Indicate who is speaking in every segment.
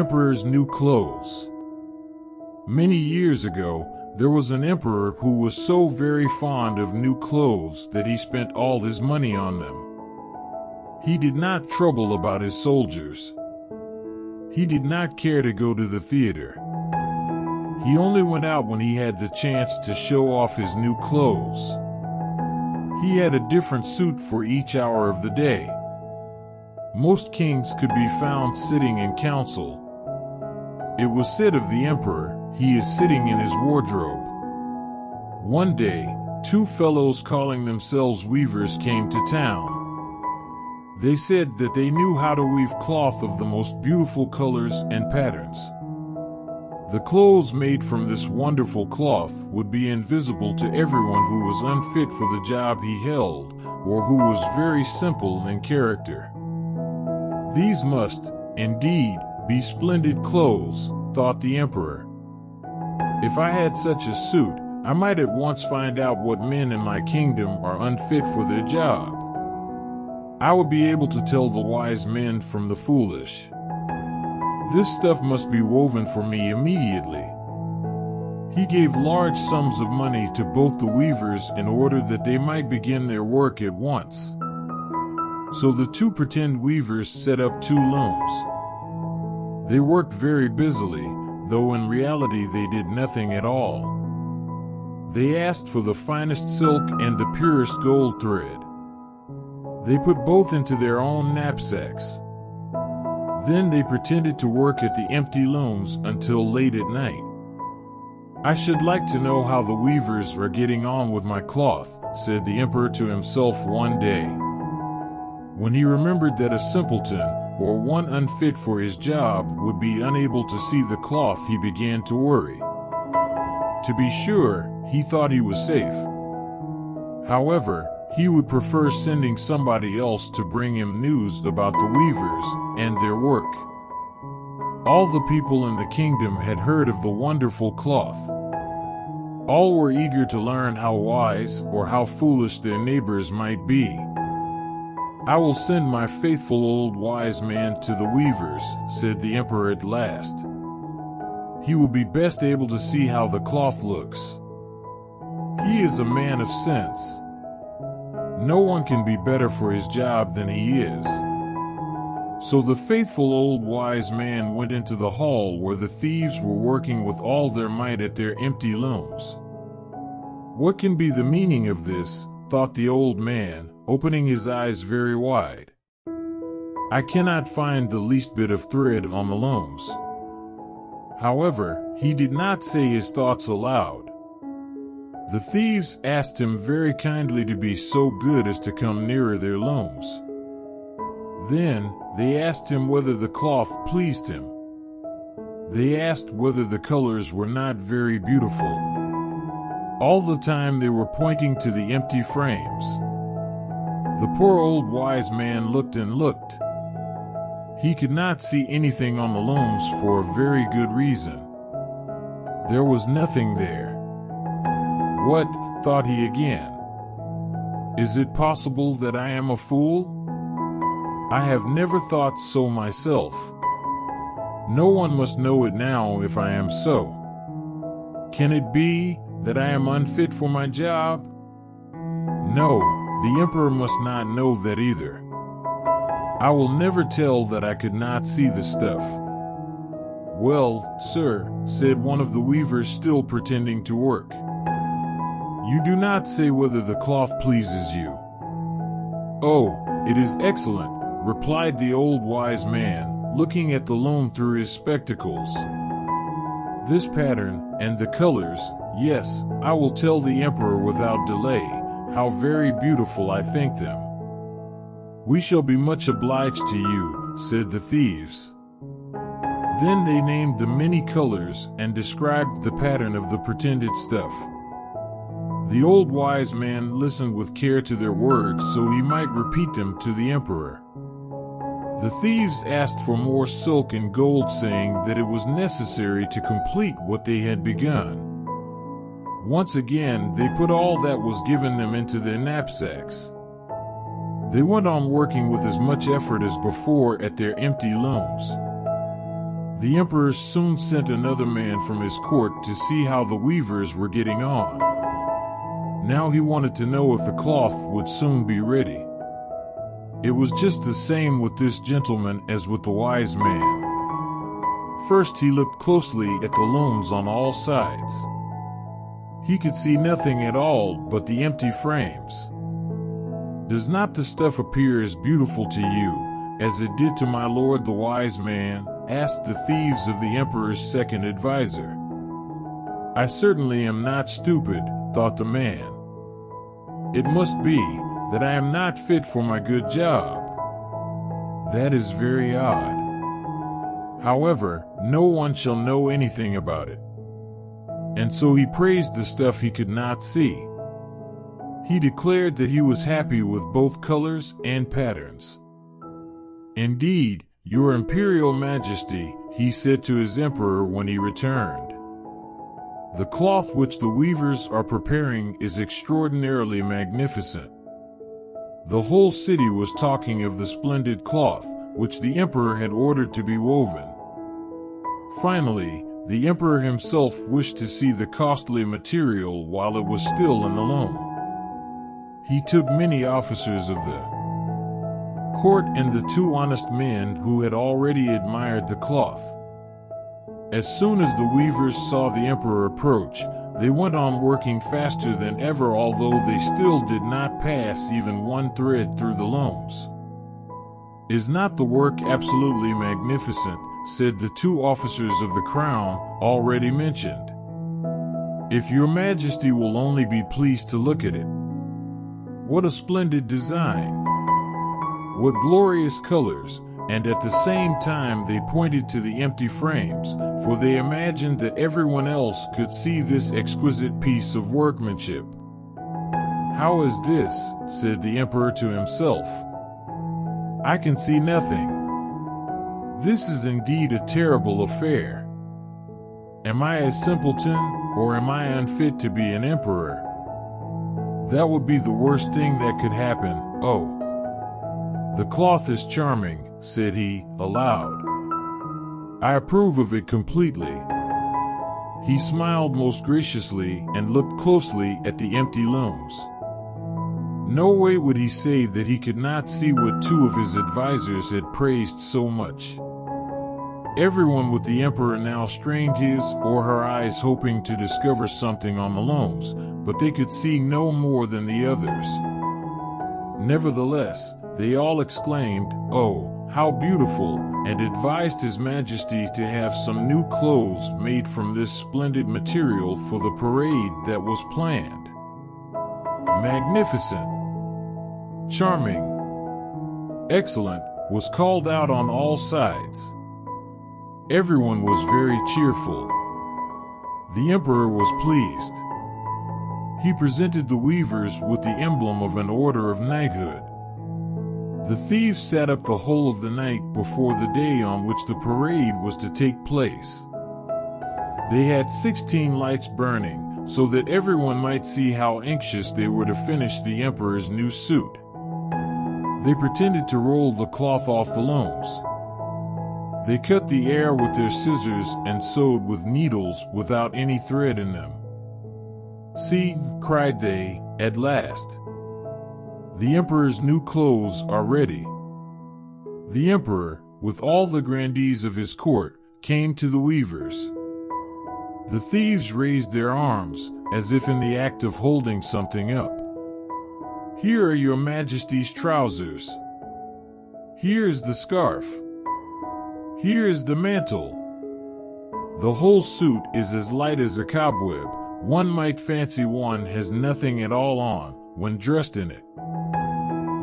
Speaker 1: emperor's new clothes. Many years ago, there was an emperor who was so very fond of new clothes that he spent all his money on them. He did not trouble about his soldiers. He did not care to go to the theater. He only went out when he had the chance to show off his new clothes. He had a different suit for each hour of the day. Most kings could be found sitting in council. It was said of the emperor, "He is sitting in his wardrobe." One day, two fellows calling themselves weavers came to town. They said that they knew how to weave cloth of the most beautiful colors and patterns. The clothes made from this wonderful cloth would be invisible to everyone who was unfit for the job he held, or who was very simple in character. These must, indeed, be splendid clothes, thought the emperor. If I had such a suit, I might at once find out what men in my kingdom are unfit for their job. I would be able to tell the wise men from the foolish. This stuff must be woven for me immediately. He gave large sums of money to both the weavers in order that they might begin their work at once. So the two pretend weavers set up two looms. They worked very busily, though in reality they did nothing at all. They asked for the finest silk and the purest gold thread. They put both into their own knapsacks. Then they pretended to work at the empty looms until late at night. "I should like to know how the weavers are getting on with my cloth," said the emperor to himself one day. When he remembered that a simpleton, or one unfit for his job, would be unable to see the cloth, he began to worry. To be sure, he thought he was safe. However, he would prefer sending somebody else to bring him news about the weavers and their work. All the people in the kingdom had heard of the wonderful cloth. All were eager to learn how wise or how foolish their neighbors might be. "I will send my faithful old wise man to the weavers," said the emperor at last. "He will be best able to see how the cloth looks. He is a man of sense. No one can be better for his job than he is." So the faithful old wise man went into the hall where the thieves were working with all their might at their empty looms. "What can be the meaning of this?" thought the old man, opening his eyes very wide. "I cannot find the least bit of thread on the looms." However, he did not say his thoughts aloud. The thieves asked him very kindly to be so good as to come nearer their looms. Then, they asked him whether the cloth pleased him. They asked whether the colors were not very beautiful. All the time they were pointing to the empty frames. The poor old wise man looked and looked. He could not see anything on the looms for a very good reason. There was nothing there. "What?" thought he again. "Is it possible that I am a fool? I have never thought so myself. No one must know it now if I am so. Can it be that I am unfit for my job? No, the emperor must not know that either. I will never tell that I could not see the stuff." "Well, sir," said one of the weavers, still pretending to work, "you do not say whether the cloth pleases you." "Oh, it is excellent," replied the old wise man, looking at the loom through his spectacles. "This pattern, and the colors, yes, I will tell the emperor without delay, how very beautiful I think them." "We shall be much obliged to you," said the thieves. Then they named the many colors and described the pattern of the pretended stuff. The old wise man listened with care to their words so he might repeat them to the emperor. The thieves asked for more silk and gold, saying that it was necessary to complete what they had begun. Once again, they put all that was given them into their knapsacks. They went on working with as much effort as before at their empty looms. The emperor soon sent another man from his court to see how the weavers were getting on. Now he wanted to know if the cloth would soon be ready. It was just the same with this gentleman as with the wise man. First he looked closely at the looms on all sides. He could see nothing at all but the empty frames. "Does not the stuff appear as beautiful to you as it did to my lord the wise man?" asked the thieves of the emperor's second advisor. "I certainly am not stupid," thought the man. "It must be that I am not fit for my good job. That is very odd. However, no one shall know anything about it." And so he praised the stuff he could not see. He declared that he was happy with both colors and patterns. "Indeed, Your Imperial Majesty," he said to his emperor when he returned, "the cloth which the weavers are preparing is extraordinarily magnificent." The whole city was talking of the splendid cloth which the emperor had ordered to be woven. Finally, the emperor himself wished to see the costly material while it was still in the loom. He took many officers of the court and the two honest men who had already admired the cloth. As soon as the weavers saw the emperor approach, they went on working faster than ever, although they still did not pass even one thread through the looms. "Is not the work absolutely magnificent?" said the two officers of the crown already mentioned. "If your majesty will only be pleased to look at it. What a splendid design! What glorious colors!" And at the same time they pointed to the empty frames, for they imagined that everyone else could see this exquisite piece of workmanship. "How is this?" said the emperor to himself. "I can see nothing. This is indeed a terrible affair. Am I a simpleton, or am I unfit to be an emperor? That would be the worst thing that could happen. Oh, the cloth is charming," said he, aloud. "I approve of it completely." He smiled most graciously and looked closely at the empty looms. No way would he say that he could not see what two of his advisors had praised so much. Everyone with the emperor now strained his or her eyes, hoping to discover something on the looms, but they could see no more than the others. Nevertheless, they all exclaimed, "Oh, how beautiful," and advised His Majesty to have some new clothes made from this splendid material for the parade that was planned. Magnificent, charming, excellent was called out on all sides. Everyone was very cheerful. The emperor was pleased. He presented the weavers with the emblem of an order of knighthood. The thieves sat up the whole of the night before the day on which the parade was to take place. They had 16 lights burning, so that everyone might see how anxious they were to finish the emperor's new suit. They pretended to roll the cloth off the looms. They cut the air with their scissors and sewed with needles without any thread in them. "See," cried they, "at last. The emperor's new clothes are ready." The emperor, with all the grandees of his court, came to the weavers. The thieves raised their arms, as if in the act of holding something up. "Here are your majesty's trousers. Here is the scarf. Here is the mantle. The whole suit is as light as a cobweb. One might fancy one has nothing at all on when dressed in it."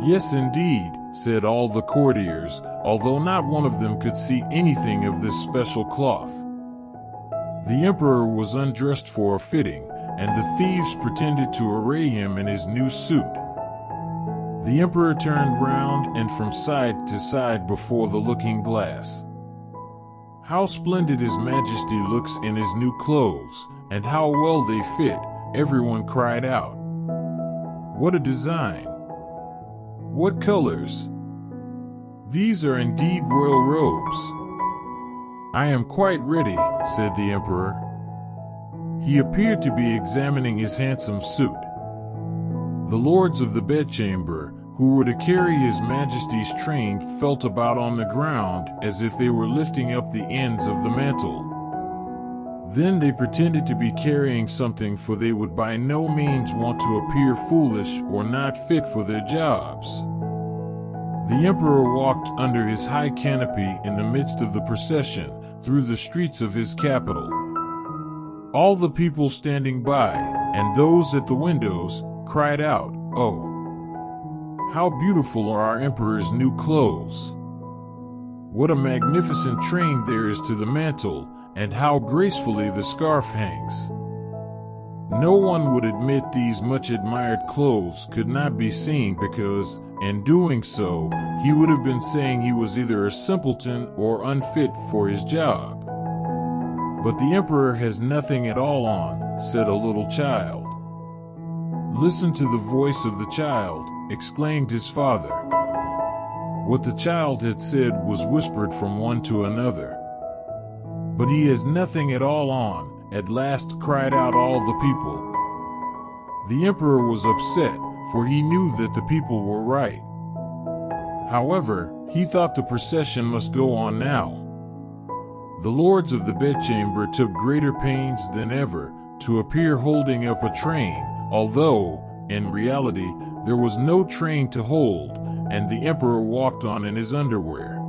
Speaker 1: "Yes, indeed," said all the courtiers, although not one of them could see anything of this special cloth. The emperor was undressed for a fitting, and the thieves pretended to array him in his new suit. The emperor turned round and from side to side before the looking-glass. "How splendid His Majesty looks in his new clothes, and how well they fit," everyone cried out. "What a design! What colors! These are indeed royal robes. "I am quite ready," said the emperor. He appeared to be examining his handsome suit. The lords of the bedchamber, who were to carry His Majesty's train, felt about on the ground as if they were lifting up the ends of the mantle. Then they pretended to be carrying something, for they would by no means want to appear foolish or not fit for their jobs. The emperor walked under his high canopy in the midst of the procession through the streets of his capital. All the people standing by, and those at the windows, cried out, "Oh, how beautiful are our emperor's new clothes! What a magnificent train there is to the mantle, and how gracefully the scarf hangs!" No one would admit these much admired clothes could not be seen, because, in doing so, he would have been saying he was either a simpleton or unfit for his job. "But the emperor has nothing at all on," said a little child. "Listen to the voice of the child," exclaimed his father. What the child had said was whispered from one to another. "But he has nothing at all on," at last cried out all the people. The emperor was upset, for he knew that the people were right. However, he thought the procession must go on now. The lords of the bedchamber took greater pains than ever to appear holding up a train, although, in reality, there was no train to hold, and the emperor walked on in his underwear.